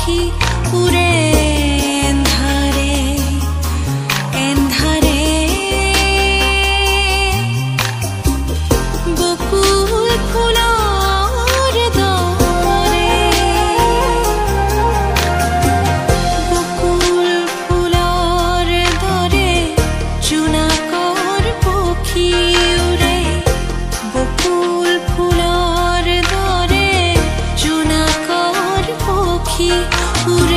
পক্ষী উড়ে এন্ধারে এন্ধারে বকুল ফুলৰ দৰে বকুল ফুলৰ দৰে জোনাকৰ পক্ষী উৰে বকুল ফুলৰ দৰে জোনাকৰ পক্ষী উৰে